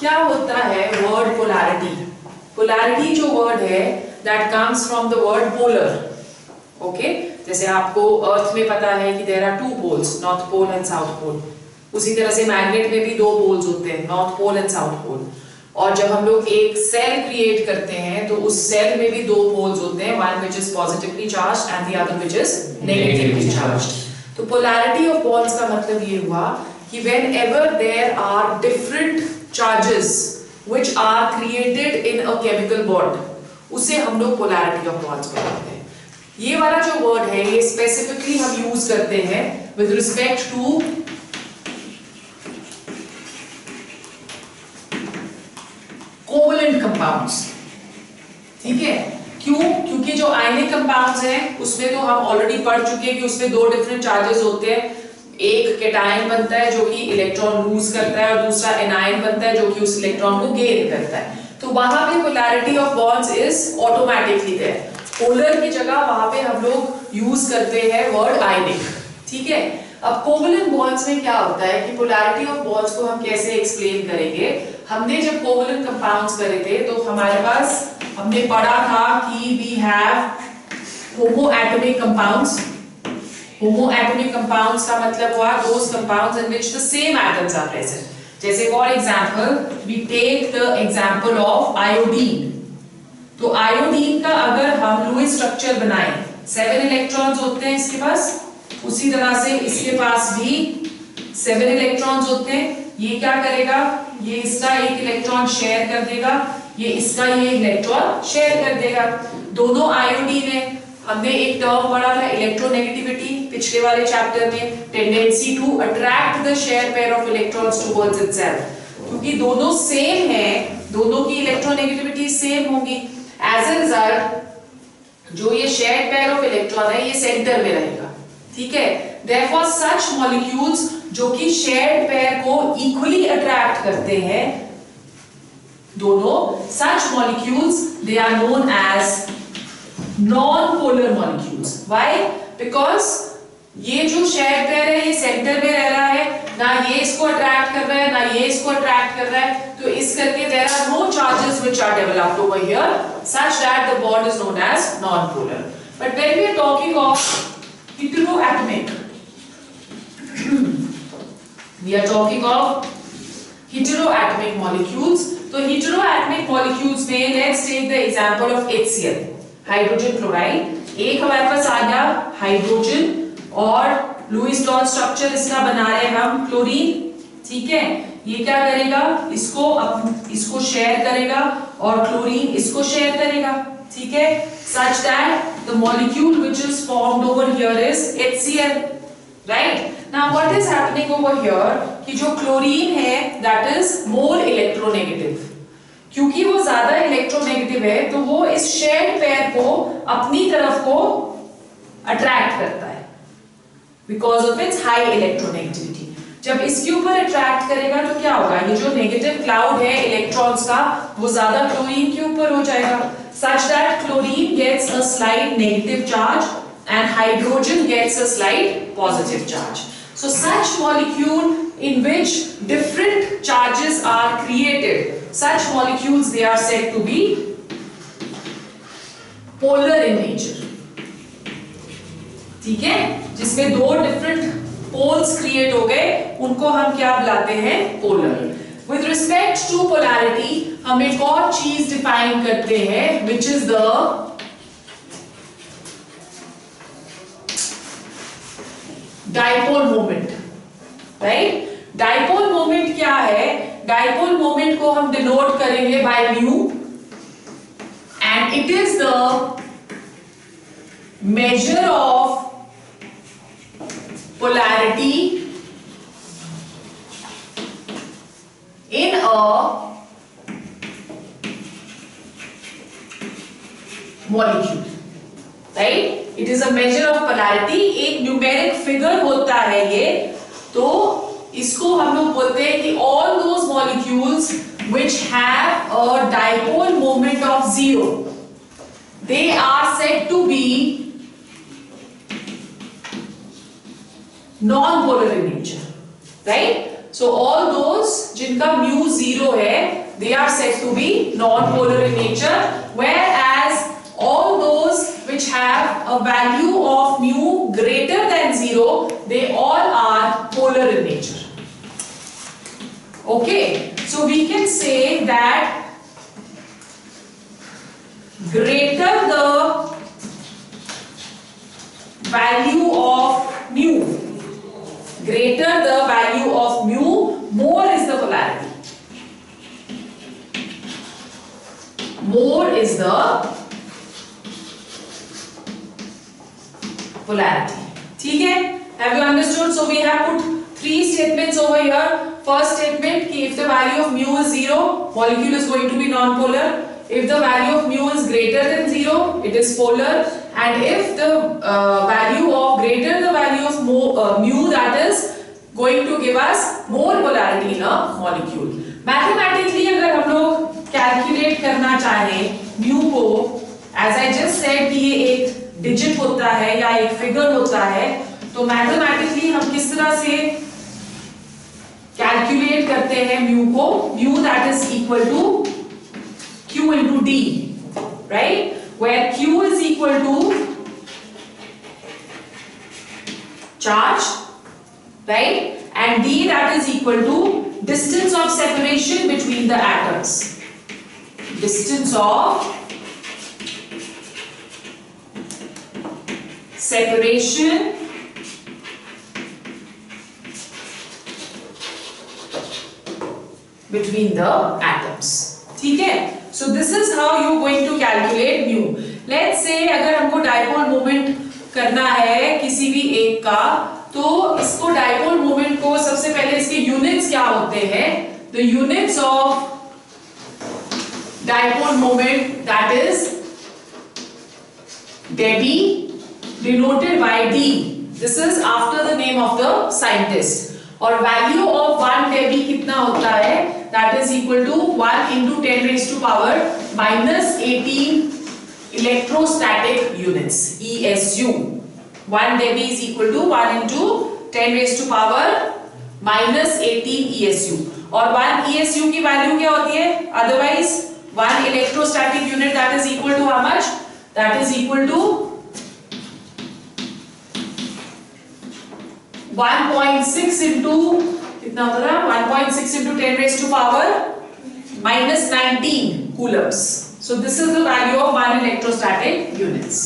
क्या होता है वर्ड पोलैरिटी? पोलैरिटी जो वर्ड है that comes from the word polar. Okay, जैसे आपको अर्थ में पता है कि there are two poles, north pole and south pole. उसी तरह से मैग्नेट में भी दो पोल्स होते हैं, north pole and south pole. और जब हम लोग एक सेल क्रिएट करते हैं तो उस सेल में भी दो पोल्स होते हैं, one which is positively charged and the other which is negatively charged. तो पोलैरिटी ऑफ बॉन्ड्स का मतलब ये हुआ कि whenever there are different charges which are created in a chemical bond, उसे हम लोग polarity of bonds बोलते हैं. ये वाला जो वर्ड है ये स्पेसिफिकली हम यूज करते हैं with respect to covalent compounds. ठीक है, क्यों? क्योंकि जो आयनिक कंपाउंड्स हैं उसमें तो हम ऑलरेडी पढ़ चुके हैं कि उसमें दो डिफरेंट चार्जेस होते हैं. एक केटायन बनता है जो कि इलेक्ट्रॉन लूज करता है और दूसरा एनायन बनता है जो कि उस इलेक्ट्रॉन को गेन करता है. तो वहां पे polarity of bonds is automatically there. Polar की जगह वहां पे हम लोग यूज करते हैं वर्ड आयनिक. ठीक है, अब कोवलेंट बॉन्ड्स में क्या होता है कि पोलैरिटी ऑफ बॉन्ड्स को हम कैसे एक्सप्लेन करेंगे. हमने जब कोवलेंट कंपाउंड्स करे थे तो हमारे पास हमने पढ़ा था कि we have homoatomic compounds. Homoatomic compounds का मतलब हुआ those compounds in which the same atoms are present. जैसे for example we take the example of iodine. तो आयोडीन का अगर हम लुईस स्ट्रक्चर बनाएं, 7 इलेक्ट्रॉन्स होते हैं इसके पास, उसी तरह से इसके पास भी 7 इलेक्ट्रॉन्स होते हैं. ये क्या करेगा, ये इसका एक इलेक्ट्रॉन शेयर कर देगा, ये इसका ये इलेक्ट्रॉन शेयर कर देगा. दोनों आयोडीन है. हमने एक टर्म पढ़ा था इलेक्ट्रोनेगेटिविटी पिछले वाले चैप्टर में, tendency to attract the share pair of electrons towards itself. क्योंकि दोनों सेम है, दोनों की इलेक्ट्रोनेगेटिविटी सेम होगी. एज अ रिजल्ट जो ये शेयर पेयर ऑफ इलेक्ट्रॉन है ये सेंटर में रहेगा. ठीक है, देयरफॉर सच मॉलिक्यूल्स जो कि शेयर्ड पेयर को इक्वली अट्रैक्ट करते हैं, दोनों such molecules they are known as non-polar molecules. Why? Because ये जो शेयर पेयर है ये सेंटर में रह रहा है, ना ये इसको अट्रैक्ट कर रहा है ना ये इसको अट्रैक्ट कर रहा है. तो इस करके there are no charges which are developed over here such that the bond is known as non-polar. But when we are talking of heteroatomic, we are talking of heteroatomic molecules. तो heteroatomic molecules में let's take the example of HCl, hydrogen chloride. एक हमारे पास आ गया hydrogen और Lewis dot structure इसका बना रहे हैं हम क्लोरीन. ठीक है, ये क्या करेगा, इसको शेयर करेगा और क्लोरीन इसको शेयर करेगा. ठीक है, such that the molecule which is formed over here is HCl. right? Now what is happening over here कि जो क्लोरीन है that is more electronegative. क्योंकि वो ज्यादा इलेक्ट्रोनेगेटिव है तो वो इस शेयर्ड पेयर को अपनी तरफ को अट्रैक्ट करता है because of its high electronegativity. जब इसके ऊपर अट्रैक्ट करेगा तो क्या होगा, ये जो नेगेटिव क्लाउड है इलेक्ट्रॉन्स का वो ज्यादा क्लोरीन के ऊपर हो जाएगा, such that chlorine gets a slight negative charge and hydrogen gets a slight positive charge. So such molecule in which different charges are created, such molecules they are said to be polar in nature. ठीक है, जिसमें दो different poles create हो गए उनको हम क्या बुलाते हैं, polar. With respect to polarity हम एक और चीज डिफाइन करते हैं which is the dipole moment. Right, dipole moment क्या है, डाइपोल मोमेंट को हम डिनोट करेंगे by mu and it is the measure of polarity in a molecule. Right? It is a measure of polarity. एक numeric figure होता है ये, तो इसको हम लोग बोलते हैं कि all those molecules which have a dipole moment of 0, they are said to be non-polar in nature. Right? So all those जिनका mu 0 है, they are said to be non-polar in nature, whereas all those which have a value of mu greater than 0, they all are polar in nature. Okay, so we can say that greater the value of mu, greater the value of mu, more is the polarity. More is the polarity. ठीक है? Have you understood? So we have put 3 statements over here. First statement कि if the value of mu is 0, molecule is going to be non-polar. If the value of mu is greater than 0, it is polar. And if the value of greater the value of mu, that is going to give us more polarity in a molecule. Mathematically अगर हम लोग calculate करना चाहें mu को, as I just said कि ये एक digit होता है या एक फिगर होता है, तो मैथमेटिकली हम किस तरह से कैलकुलेट करते हैं mu को? mu that is equal to q into d, right? Where q is equal to charge, right? And d that is equal to distance of separation between the atoms. Distance of separation between the atoms. ठीक है? So this is how you are going to calculate mu. Let's say अगर हमको dipole moment करना है किसी भी एक का, तो इसको dipole moment को सबसे पहले इसके units क्या होते हैं? The units of dipole moment, that is Debye, denoted by D. This is after the name of the scientist. और value of 1 Debye कितना होता है? That is equal to 1 into 10 raised to power minus 18 electrostatic units, ESU. 1 Debye is equal to 1 into 10 raised to power minus 18 ESU. और 1 ESU की value क्या होती है? Otherwise 1 electrostatic unit, that is equal to how much? That is equal to 1.6 into कितना होता है? 1.6 into 10 raised to power minus 19 coulombs. So this is the value of 1 electrostatic units.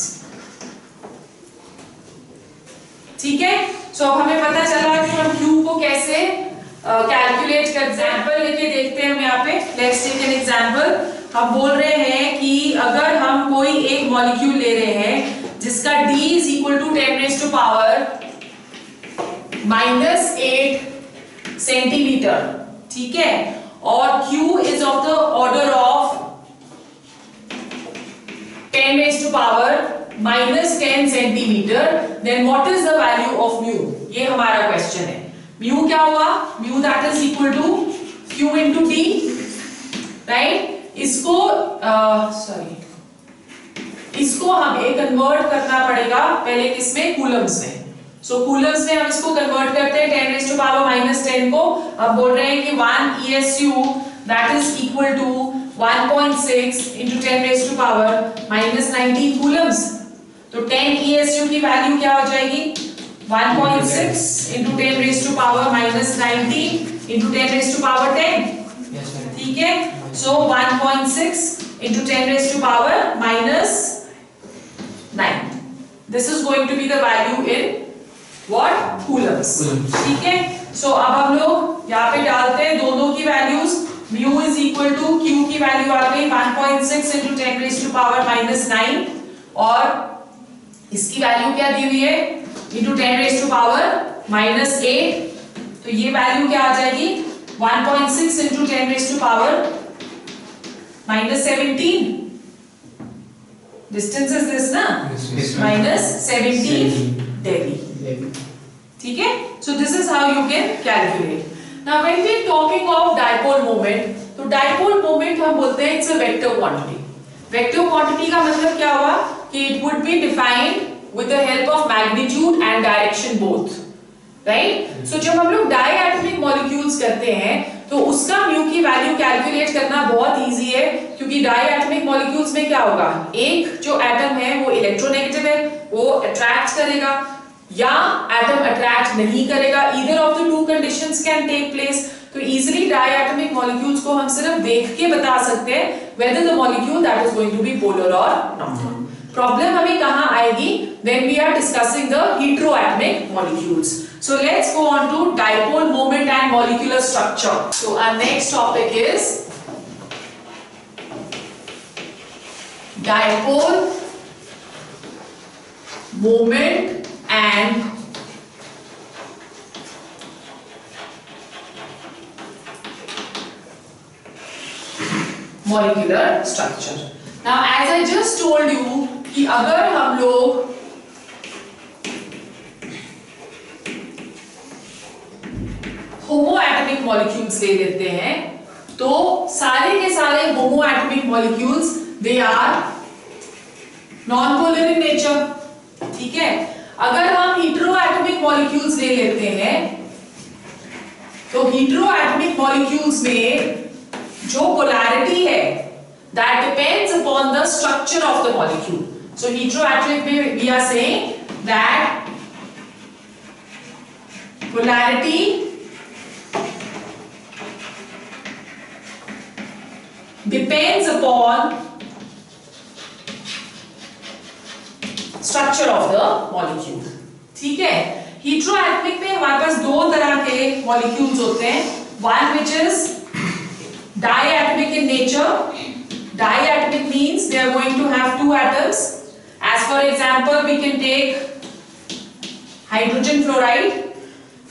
ठीक है? So अब हमें पता चला कि हम Q को कैसे कैलकुलेट कर एग्जांपल लेके देखते हैं हम यहाँ पे. Let's take an example. हम बोल रहे हैं कि अगर हम कोई एक मॉलिक्यूल ले रहे हैं जिसका D is equal to 10 raised to power minus 8 centimetre, ठीक है, और Q is of the order of 10 raised to power minus 10 centimetre, then what is the value of mu? ये हमारा क्वेश्चन है. mu क्या हुआ? mu that is equal to Q into D, right? इसको हमें कन्वर्ट करना पड़ेगा पहले किसमें? कूलम्स में. सो कूलम्स में हम इसको कन्वर्ट करते हैं 10 raised to power minus 10 को. अब बोल रहे हैं कि 1 ESU that is equal to 1.6 into 10 raised to power minus 19 coulombs. तो 10 ESU की वैल्यू क्या हो जाएगी? 1.6 into 10 raised to power minus 19 into 10 raised to power 10. ठीक है? So 1.6 into 10 raised to power minus 9. This is going to be the value in what? Coulombs. ठीक है? So अब हम लोग यहाँ पे डालते हैं दोनों की values. mu is equal to Q की वैल्यू आ गई 1.6 into 10 raised to power minus 9 और इसकी वैल्यू क्या दी हुई है? into 10 raised to power minus 8. तो ये वैल्यू क्या आ जाएगी? 1.6 into 10 raised to power minus 17. Distance is this ना? Minus 17 Debye. ठीक है? So this is how you can calculate. Now when we are talking of dipole moment, तो dipole moment हम बोलते हैं it's a vector quantity. Vector quantity का मतलब क्या हुआ? कि it would be defined with the help of magnitude and direction both. Right. So जब हम लोग डाई एटॉमिक मॉलिक्यूल्स करते हैं तो उसका म्यू की वैल्यू कैलकुलेट करना बहुत इजी है, क्योंकि डाई एटॉमिक मॉलिक्यूल्स में क्या होगा, एक जो एटम है वो इलेक्ट्रोनेगेटिव है, वो अट्रैक्ट करेगा या एटम अट्रैक्ट नहीं करेगा, either of the two conditions can take place. तो इजीली डाई एटॉमिक मॉलिक्यूल्स को हम सिर्फ देख के बता सकते हैं whether the molecule that is going to be polar or not. Problem हमें कहां आएगी, when we are discussing the heteroatomic molecules. So let's go on to dipole moment and molecular structure. So our next topic is dipole moment and molecular structure. Now as I just told you कि अगर हम लोग होमोएटॉमिक molecules ले लेते हैं तो सारे के सारे homoatomic molecules they are non polar in nature, ठीक है। अगर हम हीटेरोएटॉमिक मॉलिक्यूल्स ले लेते हैं तो हीटेरोएटॉमिक मॉलिक्यूल्स में जो पोलैरिटी है that depends upon the structure of the molecule. So heteroatomic में we are saying that polarity depends upon structure of the molecule, ठीक है। heteroatomic में हमारे पास दो तरह के molecules होते हैं, one which is diatomic in nature. Diatomic means they are going to have two atoms. As for example, we can take hydrogen fluoride.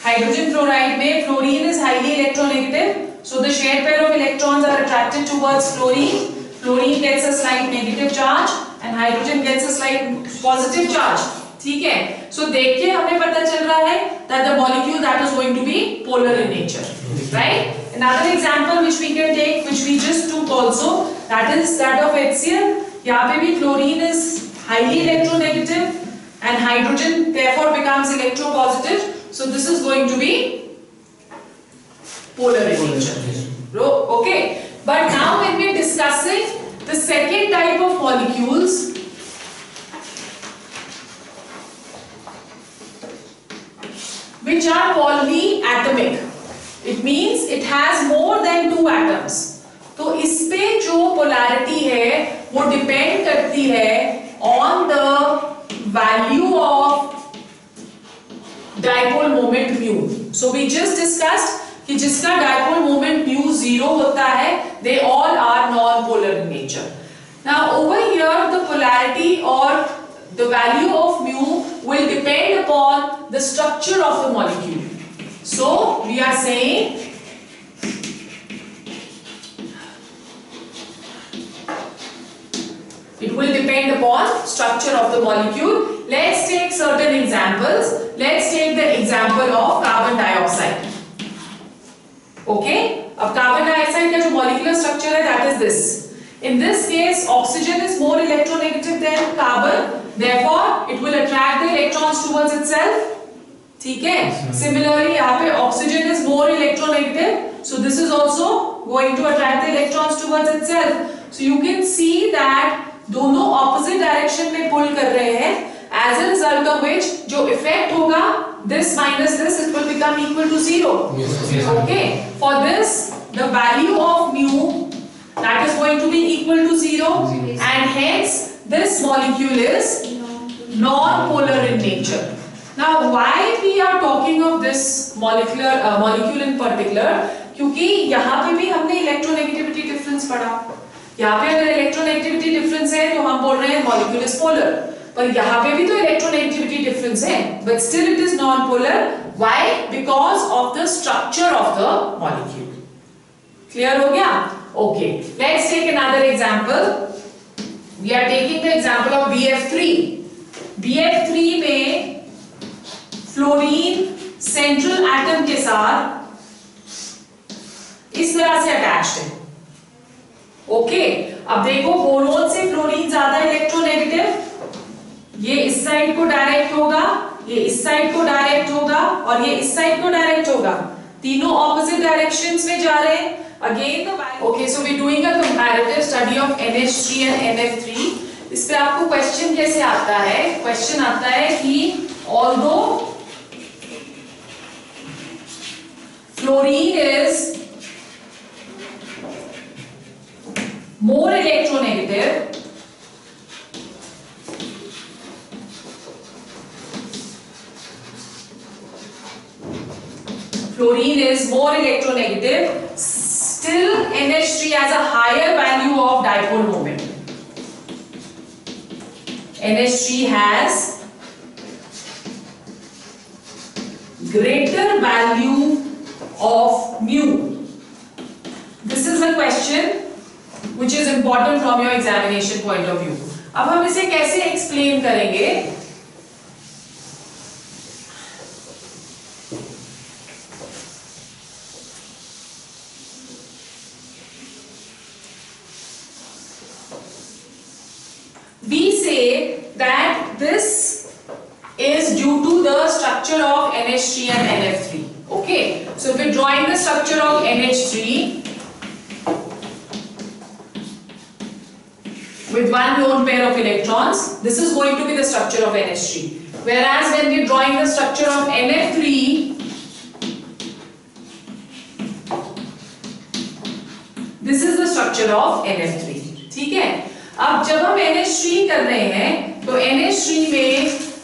Hydrogen fluoride में fluorine is highly electronegative, so the shared pair of electrons are attracted towards fluorine. Fluorine gets a slight negative charge and hydrogen gets a slight positive charge. ठीक है? So देख के हमें पता चल रहा है that the molecule that is going to be polar in nature, right? Another example which we can take, which we just took also, that is that of HCl. यहाँ पे भी fluorine is highly electronegative and hydrogen therefore becomes electropositive. So this is going to be polar in nature. Okay. But now when we are discussing the second type of molecules, which are polyatomic. It means it has more than two atoms. तो इस पे जो polarity है वो depend करती है on the value of dipole moment mu. So we just discussed कि जिसका dipole moment mu 0 होता है, they all are non-polar in nature. Now over here the polarity or the value of mu will depend upon the structure of the molecule. So we are saying it will depend upon structure of the molecule. Let's take certain examples. Let's take the example of carbon dioxide. Okay? अब carbon dioxide का जो molecular structure है, that is this. In this case, oxygen is more electronegative than carbon. Therefore, it will attract the electrons towards itself. ठीक है? Similarly, यहाँ पे oxygen is more electronegative, so this is also going to attract the electrons towards itself. So you can see that दोनों opposite direction में pull कर रहे हैं. As a result of which, जो effect होगा, this minus this, it will become equal to 0. Okay? For this, the value of mu that is going to be equal to 0, and hence this molecule is non-polar in nature. Now why we are talking of this molecule in particular? क्योंकि यहाँ पे भी हमने electronegativity difference पढ़ा. यहाँ पे अगर electronegativity difference है तो हम बोल रहे हैं मॉलिक्यूल इज पोलर, पर यहाँ पे भी तो इलेक्ट्रोनेगेटिविटी डिफरेंस है, but still it is non polar. Why? Because of the structure of the molecule. Clear हो गया? Okay, let's take another example. We are taking the example of BF3. BF3 में fluorine central atom के साथ इस तरह से attached है. Okay, अब देखो बोरोन से फ्लोरीन ज्यादा इलेक्ट्रोनेगेटिव, ये इस साइड को डायरेक्ट होगा, ये इस साइड को डायरेक्ट होगा और ये इस साइड को डायरेक्ट होगा, तीनों ऑपोजिट डायरेक्शंस में जा रहे हैं। Again okay, so we doing a comparative study of NH3 and NF3। इस पे आपको क्वेश्चन कैसे आता है, क्वेश्चन आता है कि although fluorine is more electronegative still NH3 has a higher value of dipole moment. NH3 has greater value of mu. This is a question which is important from your examination point of view. अब हम इसे कैसे explain करेंगे? We say that this is due to the structure of NH3 and NF3. Okay, so if we're drawing the structure of NH3 with one lone pair of electrons, this is going to be the structure of NH3. Whereas when we are drawing the structure of NF3, this is the structure of NF3. ठीक है? अब जब हम NH3 कर रहे हैं तो NH3 में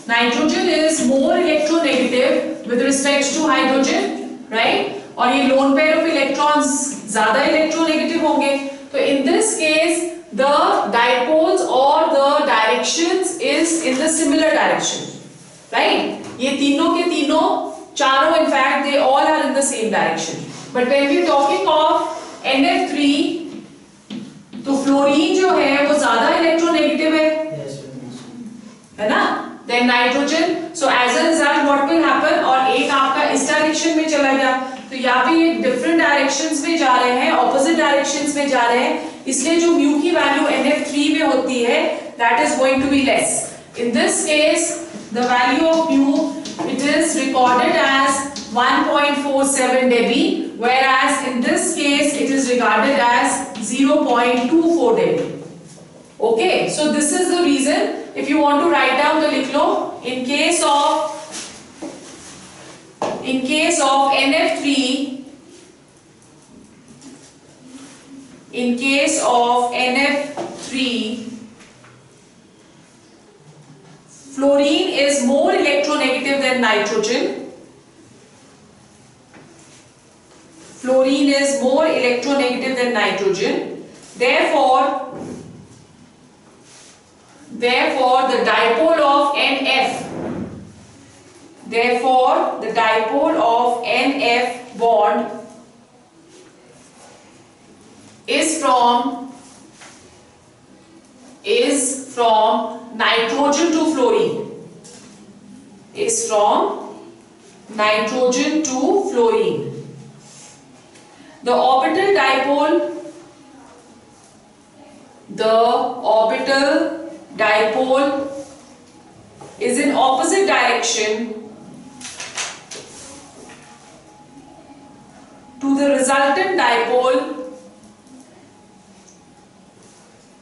nitrogen is more electronegative with respect to hydrogen, right? और ये lone pair of electrons ज्यादा electronegative होंगे. तो in this case the dipoles or the directions is in the similar direction, right? ये तीनों के तीनों चारों in fact they all are in the same direction. But when we are talking of NF3 तो fluorine जो है वो ज्यादा इलेक्ट्रोनेगेटिव है ना, then nitrogen. So as a result what will happen, और एक आपका इस डायरेक्शन में चला गया तो यहाँ पे ये डिफरेंट डायरेक्शंस में जा रहे हैं, ऑपोजिट डायरेक्शंस में जा रहे हैं, इसलिए जो म्यू की वैल्यू NF3 में होती है that is going to be less. In this case the value of mu it is recorded as 1.47 dB, whereas in this case it is regarded as 0.24 dB. Okay, so this is the reason. If you want to write down the लिख लो. In case of NF3, in case of NF3, fluorine is more electronegative than nitrogen. Fluorine is more electronegative than nitrogen. Therefore, the dipole of NF, therefore the dipole of NF bond is from nitrogen to fluorine. Is from nitrogen to fluorine. The orbital dipole is in opposite direction to the resultant dipole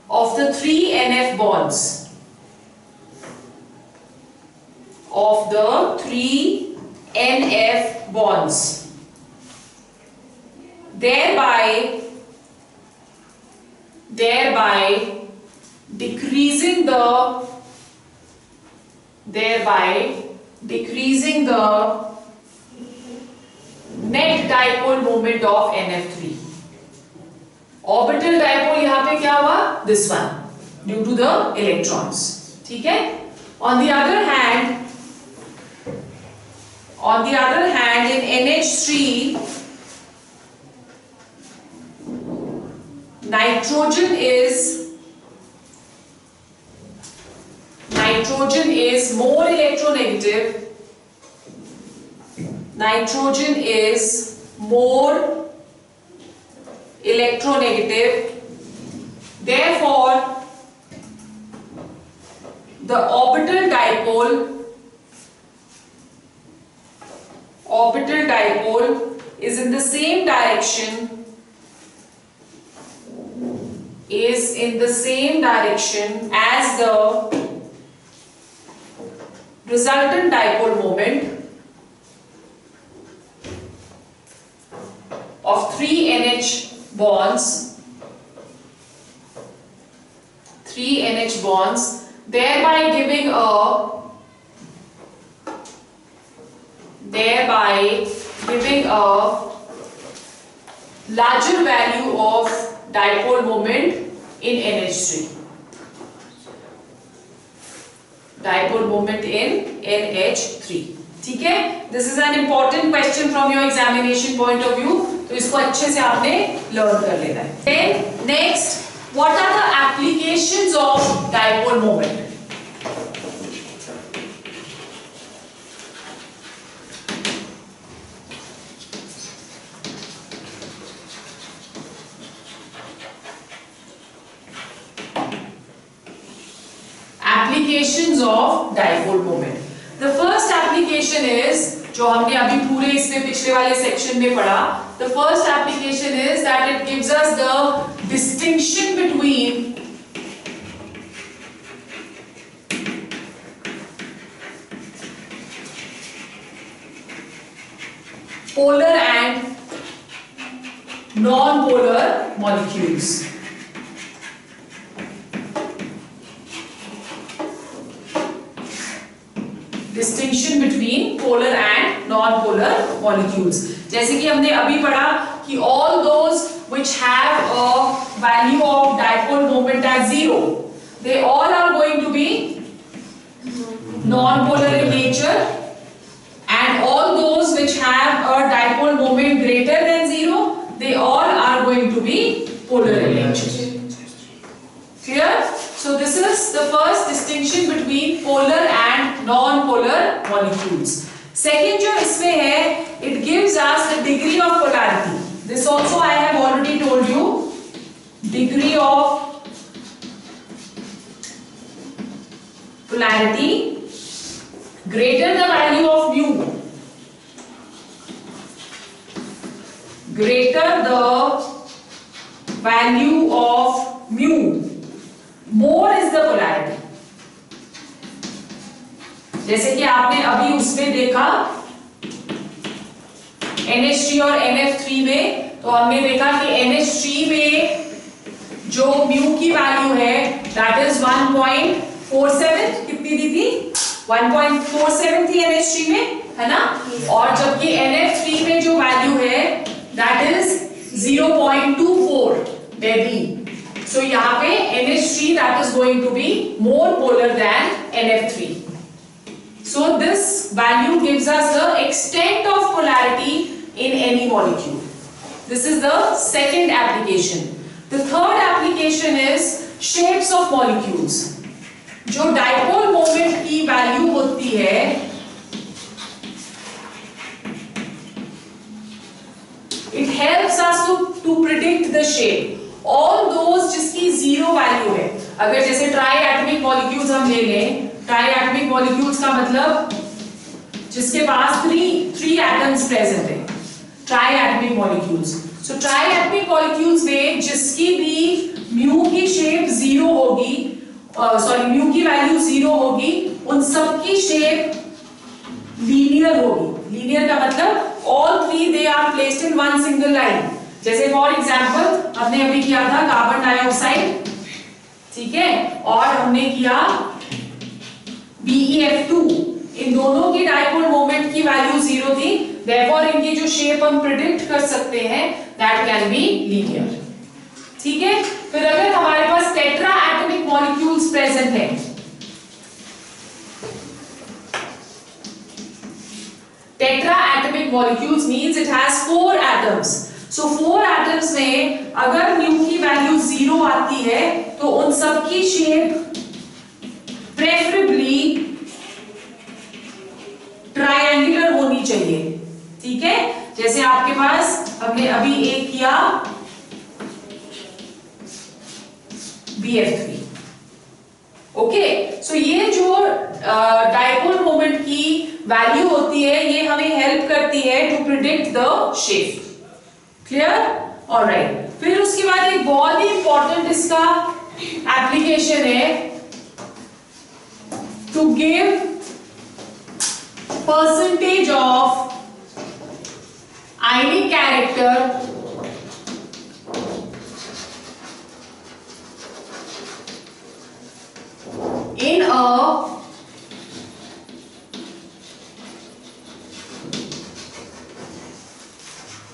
of the three NF bonds. Of the three NF bonds. Thereby decreasing the net dipole moment of NF3. Orbital dipole यहाँ पे क्या हुआ? This one, due to the electrons. ठीक है? On the other hand, in NH3, nitrogen is more electronegative. Nitrogen is more electronegative. Therefore, the orbital dipole orbital dipole is in the same direction as the resultant dipole moment of 3 NH bonds, thereby giving a larger value of dipole moment in NH3. Dipole moment in NH3. ठीक है? This is an important question from your examination point of view. तो इसको अच्छे से आपने learn कर लेना है. Then next, what are the applications of dipole moment? Applications of dipole moment. The first application is जो हमने अभी पूरे इसमें पिछले वाले सेक्शन में पढ़ा. The first application is that it gives us the distinction between polar and non-polar molecules. Distinction between polar and non-polar molecules. जैसे कि हमने अभी पढ़ा कि all those which have a value of dipole moment as 0, they all are going to be non-polar in nature, and all those which have a dipole moment greater than 0, they all are going to be polar in nature. Clear? So this is the first distinction between polar and non-polar molecules. Second जो इसमें है, it gives us the degree of polarity. This also I have already told you. Degree of polarity greater the value of mu. Greater the value of mu, more is the polarity. जैसे कि आपने अभी उसमें देखा NH3 और NF3 में, तो हमने देखा कि NH3 में जो म्यू की वैल्यू है that is 1.47, कितनी दी थी? 1.47 थी NH3 में, है ना? और जबकि NF3 में जो वैल्यू है that is 0.24 baby. So यहाँ पे NH3 that is going to be more polar than NF3. So this value gives us the extent of polarity in any molecule. This is the second application. The third application is shapes of molecules. जो dipole moment की value होती है, it helps us to predict the shape. All those जिसकी zero value है, अगर जैसे triatomic molecules हम ले लें, triatomic molecules का मतलब जिसके पास three atoms present है, triatomic molecules. So triatomic molecules में जिसकी भी mu की shape zero होगी, mu की value zero होगी, उन सब की shape linear होगी. Linear का मतलब all three they are placed in one single line. जैसे फॉर एग्जाम्पल हमने अभी किया था कार्बन डाइऑक्साइड, ठीक है, और हमने किया BeF2, इन दोनों की डाइपोल मोमेंट की वैल्यू 0 थी, देयरफॉर इनकी जो शेप हम प्रिडिक्ट कर सकते हैं दैट कैन बी लीनियर. ठीक है, फिर अगर हमारे पास टेट्रा एटॉमिक मॉलिक्यूल्स प्रेजेंट है, tetra atomic molecules means it has 4 atoms. So 4 atoms में अगर mu की वैल्यू 0 आती है तो उन सब की शेप प्रेफरेबली ट्रायंगुलर होनी चाहिए. ठीक है, जैसे आपके पास हमने अभी एक किया BF3. ओके, सो ये जो डाइपोल मोमेंट की वैल्यू होती है, ये हमें हेल्प करती है to predict the shift. Clear? Alright. फिर उसके बाद एक बहुत ही इंपॉर्टेंट इसका एप्लीकेशन है to give percentage of ionic character in a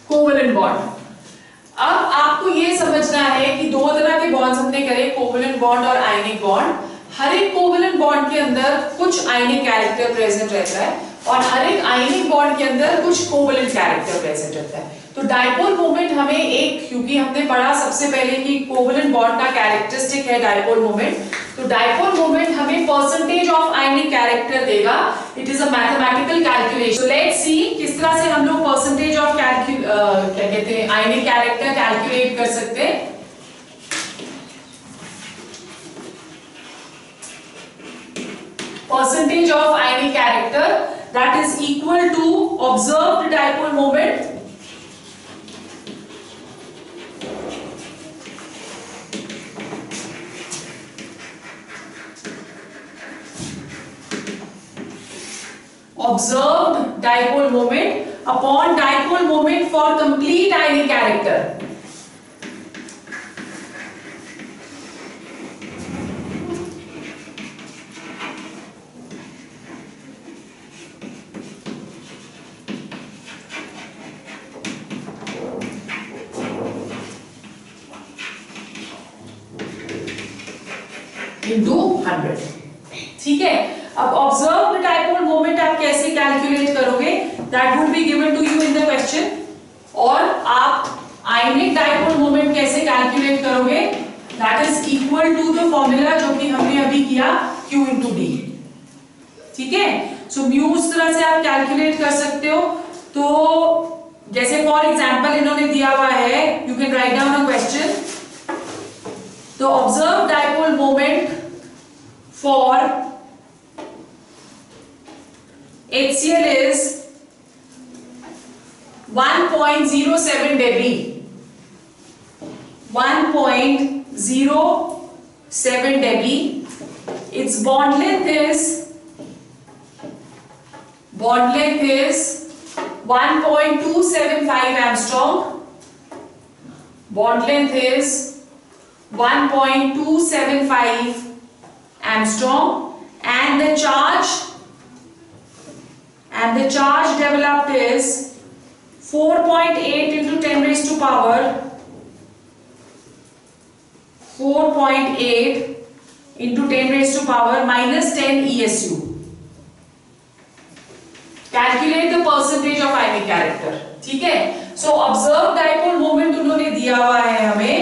covalent bond. अब आपको ये समझना है कि दो तरह के बॉन्ड्स हमने करे, कोवलेंट बॉन्ड और आयनिक बॉन्ड। हर एक कोवलेंट बॉन्ड के अंदर कुछ आयनिक कैरेक्टर प्रेजेंट रहता है और हर एक आयनिक बॉन्ड के अंदर कुछ कोवलेंट कैरेक्टर प्रेजेंट रहता है। तो डाइपोल मोमेंट हमें एक, क्योंकि हमने पढ़ा सबसे पहले कि कोवलेंट बॉन्ड का कैरेक्टरिस्टिक है डाइपोल मोमेंट, तो डाइपोल मोमेंट हमें परसेंटेज ऑफ आयनिक कैरेक्टर देगा। It is a mathematical calculation. So let's see किस तरह से हम लोग परसेंटेज ऑफ क्या कहते हैं आयनिक कैरेक्टर कैलकुलेट कर सकते हैं। Percentage of ionic character that is equal to observed dipole moment upon dipole moment for complete ionic character. into 100। ठीक है, अब ऑब्जर्व्ड डाइपोल मोमेंट आप कैसे कैलकुलेट करोगे, that would be given to you in the question. और आप ionic dipole moment कैसे calculate करोगे, that is equal to the formula जो कि हमने अभी किया Q into D। ठीक है, सो म्यू उस तरह से आप कैलकुलेट कर सकते हो। तो जैसे फॉर एग्जांपल इन्होंने दिया हुआ है, you can write down a question. तो observe dipole moment for HCl is 1.07 dB. 1.07 dB. Its bond length is 1.275 Armstrong. Bond length is 1.275 Armstrong, and the charge developed is 4.8 into 10 raised to power 4.8 into 10 raised to power minus 10 ESU. Calculate the percentage of ionic character. ठीक है, so observed dipole moment उन्होंने दिया हुआ है हमें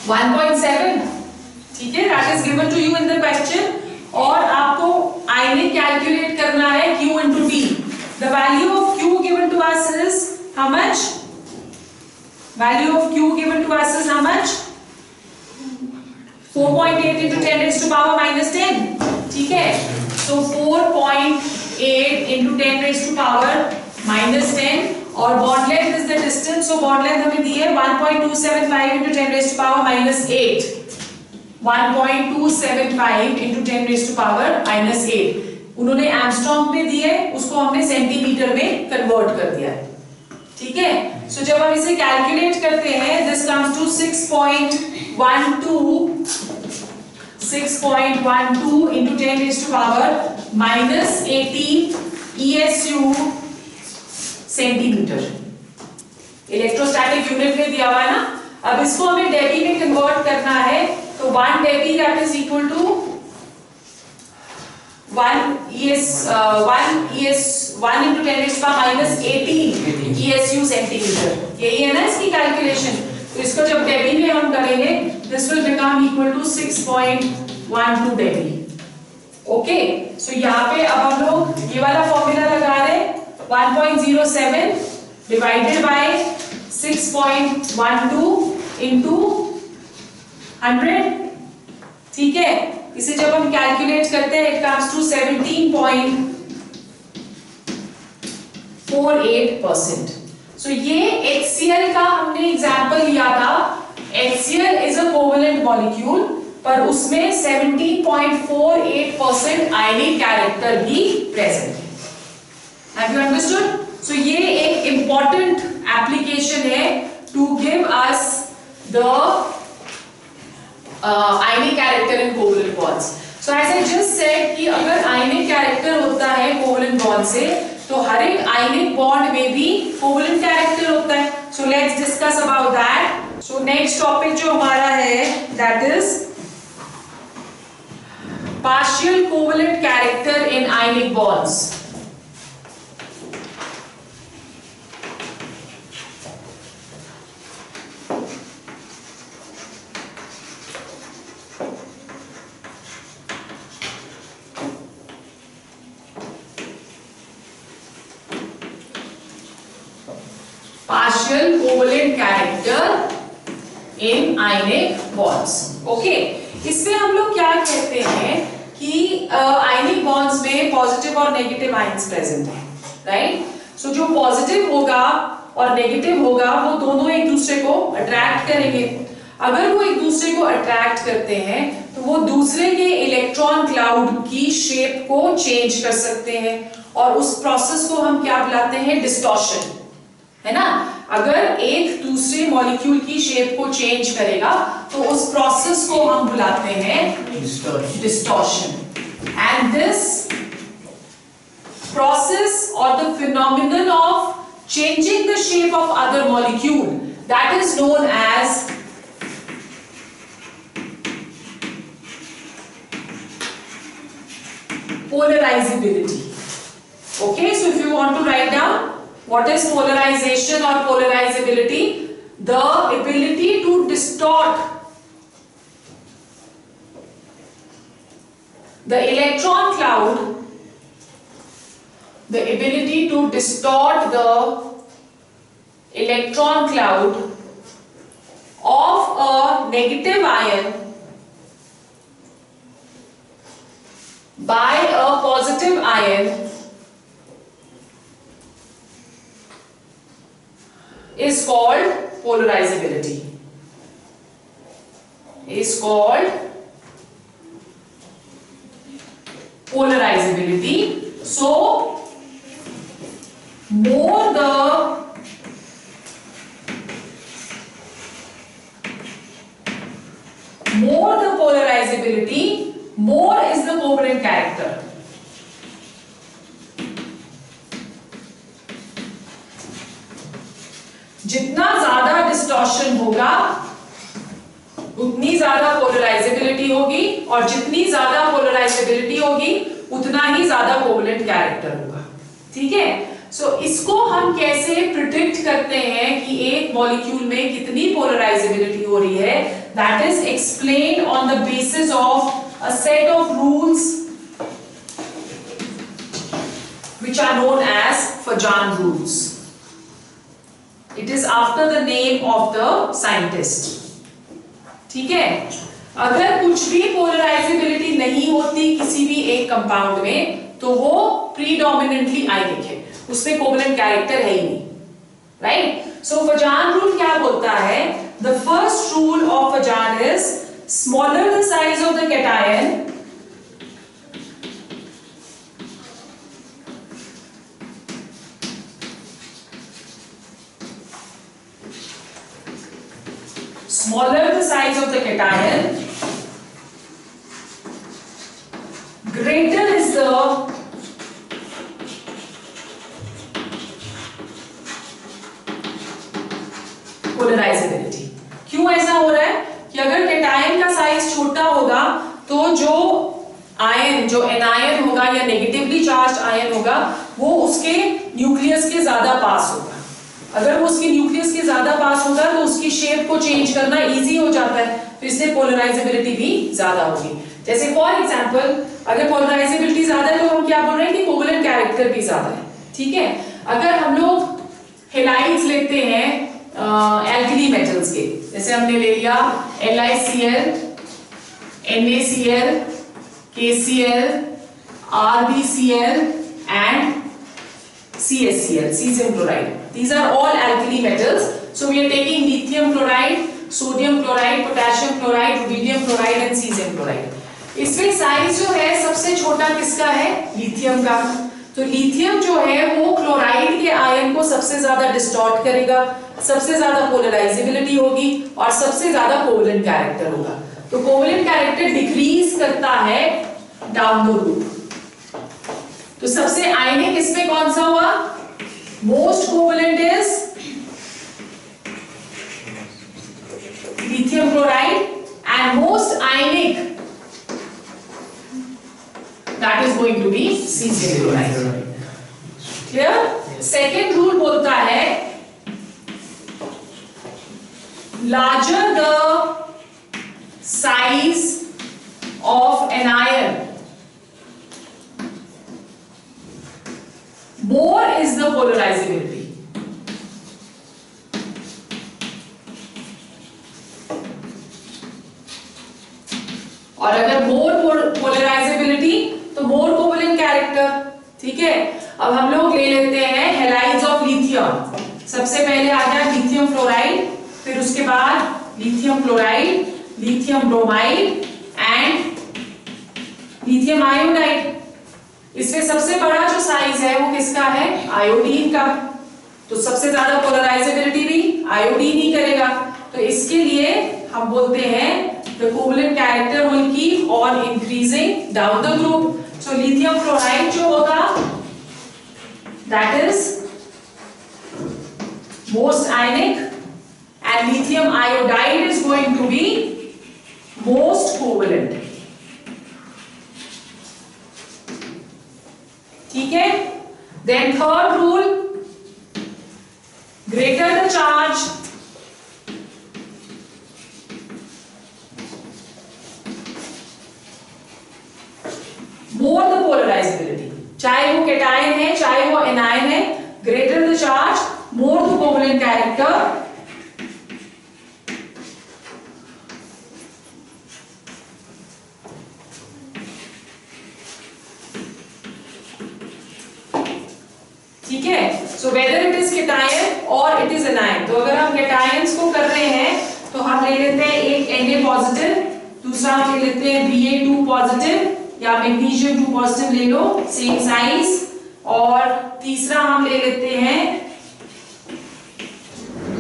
1.7। ठीक है, that is given to you in the question। और आपको आयनिक कैलकुलेट करना है Q into D। The value of Q given to us is how much? Value of Q given to us is how much? 4.8 into 10 raised to power minus 10। ठीक है, so 4.8 into 10 raised to power minus 10, और bond length is the distance, so bond length हमें दी है 1.275 into 10 raised to power minus 8। 1.275 into 10 raised to power minus 8 उन्होंने angstrom में दिए, उसको हमने सेंटीमीटर में कन्वर्ट कर दिया है। ठीक है, सो जब हम इसे कैलकुलेट करते हैं, this comes to 6.12 into 10 raised to power minus 18 ESU centimetre. Electrostatic unit में दिया हुआ है ना। अब इसको हमें डेबी में कन्वर्ट करना है, तो 1 debye that is equal to 1 into 10 raised to power minus 18 ESU centimetre. यही है ना इसकी कैलकुलेशन। तो इसको जब डेबी में हम करेंगे, this will become equal to 6.12 debye. Okay, so यहाँ पे अब हम लोग ये वाला फॉर्मूला लगा रहे हैं, 1.07 divided by 6.12 into 100। ठीक है, इसे जब हम कैलकुलेट करते हैं इट कम्स टू 17.48%। सो ये HCl का हमने एग्जांपल लिया था। HCl is a covalent molecule, पर उसमें 17.48% आयनिक कैरेक्टर भी प्रेजेंट है। Have you understood? सो ये एक इंपॉर्टेंट एप्लीकेशन है to give us the ionic character in covalent bonds. So as I just said कि अगर आयनिक कैरेक्टर होता है कोवेलेंट बॉन्ड से, तो हर एक आयनिक बॉन्ड में भी कोवेलेंट कैरेक्टर होता है। So let's discuss about that. So next topic जो हमारा है that is partial covalent character in ionic bonds। Partial covalent character in ionic bonds। Okay, इसमें हम लोग क्या कहते हैं कि आयनिक बॉन्ड्स में पॉजिटिव और नेगेटिव आयंस प्रेजेंट है, राइट? सो जो पॉजिटिव होगा और नेगेटिव होगा वो दोनों एक दूसरे को अट्रैक्ट करेंगे। अगर वो एक दूसरे को अट्रैक्ट करते हैं तो वो दूसरे के इलेक्ट्रॉन क्लाउड की शेप को चेंज कर सकते हैं, और उस प्रोसेस को हम क्या बुलाते हैं? डिस्टॉर्शन, है ना? अगर एक दूसरे मॉलिक्यूल की शेप को चेंज करेगा तो उस प्रोसेस को हम बुलाते हैं डिस्टॉर्शन। एंड दिस प्रोसेस और the phenomenon of changing the shape of other molecule, that is known as polarizability। Okay, so if you want to write down what is polarization or polarizability, the ability to distort the electron cloud, the ability to distort the electron cloud of a negative ion by a positive ion is called polarizability, is called polarizability। So more the polarizability, more is the covalent character। जितना ज्यादा distortion होगा उतनी ज्यादा polarisability होगी, और जितनी ज्यादा polarisability होगी उतना ही ज्यादा कोवेलेंट कैरेक्टर होगा। ठीक है? सो इसको हम कैसे प्रिडिक्ट करते हैं कि एक मॉलिक्यूल में कितनी पोलराइजेबिलिटी हो रही है? That is explained on the basis of a set of rules which are known as Fajan rules. It is after the name of the scientist। ठीक है? अगर कुछ भी पोलराइजेबिलिटी नहीं होती किसी भी एक कंपाउंड में तो वो प्रीडोमिनेंटली आयनिक है, उसमें कोवेलेंट कैरेक्टर है ही नहीं, राइट? सो फजान रूल क्या बोलता है? The first rule of Fajan is smaller the size of the cation, smaller the size of the cation, greater is the polarizability। क्यों ऐसा हो रहा है कि अगर कैटायन का साइज छोटा होगा तो जो आयन, जो एनायन होगा या नेगेटिवली चार्ज आयन होगा, वो उसके न्यूक्लियस के ज्यादा पास होगा। अगर वो उसके न्यूक्लियस के ज्यादा पास होगा तो उसकी शेप को चेंज करना इजी हो जाता है, तो इससे पोलराइजेबिलिटी भी ज्यादा होगी। जैसे फॉर एग्जांपल अगर पोलराइजेबिलिटी ज्यादा है तो हम क्या बोल रहे हैं कि कोवेलेंट कैरेक्टर भी ज्यादा है। ठीक है? अगर हम लोग हेलाइड्स लेते हैं एल्कली मेटल्स के, जैसे हमने ले लिया LiCl, NaCl KCl, RbCl and CaCl, cesium chloride. These are all alkali metals. So we are taking lithium chloride, sodium chloride, potassium chloride, rubidium chloride and cesium chloride. इसमें size जो है सबसे छोटा किसका है? लिथियम का। तो लिथियम जो है वो क्लोराइड के आयन को सबसे ज्यादा डिस्टॉर्ट करेगा, सबसे ज्यादा पोलराइजेबिलिटी होगी और सबसे ज्यादा कोवेलेंट कैरेक्टर होगा। तो कोवेलेंट कैरेक्टर डिक्रीज करता है डाउन द रूट। तो सबसे आयनिक इसमें कौन सा हुआ? Most covalent is lithium chloride and most ionic that is going to be cesium chloride. Clear? Second rule बोलता है larger the size of an ion, more is the polarizability. और अगर मोर पोलराइजेबिलिटी तो मोर कोवेलेंट कैरेक्टर। ठीक है, अब हम लोग ले लेते हैं हैलाइड्स ऑफ लिथियम। सबसे पहले आ गया लिथियम फ्लोराइड, फिर उसके बाद lithium chloride, lithium bromide and lithium iodide. इसमें सबसे बड़ा जो साइज है वो किसका है? आयोडीन का। तो सबसे ज्यादा पोलराइजेबिलिटी भी आयोडीन ही करेगा। तो इसके लिए हम बोलते हैं the covalent character will keep on increasing down the group. So lithium fluoride जो होगा that is most ionic and lithium iodide is going to be most covalent. ठीक है? Then third rule, greater the charge, more the polarizability. चाहे वो cation है चाहे वो anion है, greater the charge, more the covalent character. ठीक है? So whether it is cation or it is anion. तो अगर हम केटायंस को कर रहे हैं तो हम ले लेते हैं एक Na पॉजिटिव, दूसरा हम ले लेते हैं Ba2 पॉजिटिव या मैग्नीशियम 2 पॉजिटिव ले लो, सेम साइज, और तीसरा हम ले लेते हैं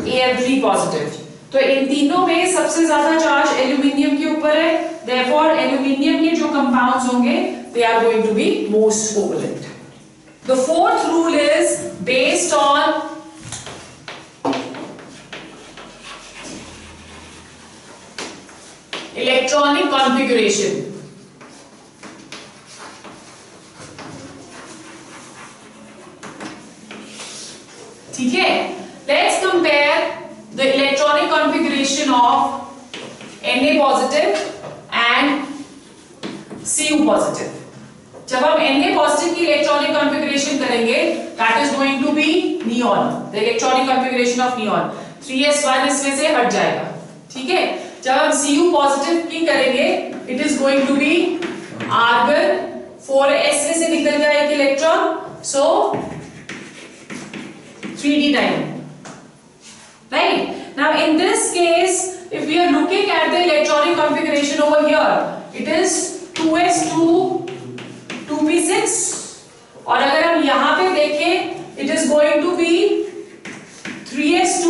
Al3 पॉजिटिव। तो इन तीनों में सबसे ज्यादा चार्ज एल्यूमिनियम के ऊपर है, therefore एल्यूमिनियम के जो कंपाउंड्स होंगे they are going to be most covalent. The fourth rule is based on electronic configuration. ठीक है, let's compare the electronic configuration of Na positive and Cu positive. जब हम Na positive की electronic configuration करेंगे, that is going to be neon, the electronic configuration of neon. 3s1 इसमें से हट जाएगा, ठीक है। जब हम Cu positive की करेंगे, it is going to be argon, 4s से निकल जाएगा एक electron, so 3d9, right? Now in this case, if we are looking at the electronic configuration over here, it is 2s2 2p6, और अगर हम यहाँ पे देखें, it is going to be 3s2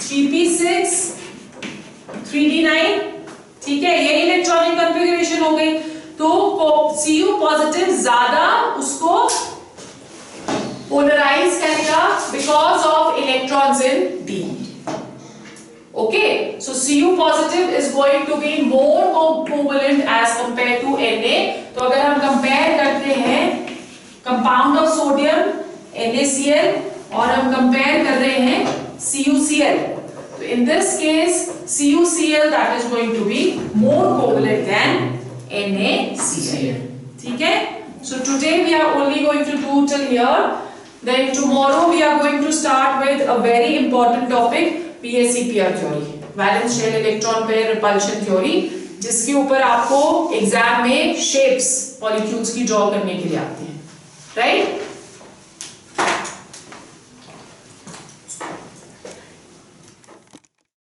3p6 3d9, ठीक है, ये इलेक्ट्रॉनिक कॉन्फ़िगरेशन हो गई। तो Cu पॉजिटिव ज्यादा उसको पोलराइज करेगा because of electrons in D. Okay, so Cu positive is going to be more covalent as compared to Na. तो अगर हम कंपेयर करते हैं कंपाउंड ऑफ सोडियम NaCl और हम कंपेयर कर रहे हैं CuCl, तो in this case CuCl that is going to be more covalent than NaCl. ठीक है? So today we are only going to do till here. Then tomorrow we are going to start with a very important topic, PSEPR theory, valence shell electron pair repulsion theory. जिसके ऊपर आपको exam में shapes molecules की draw करने के लिए आती है, राइट।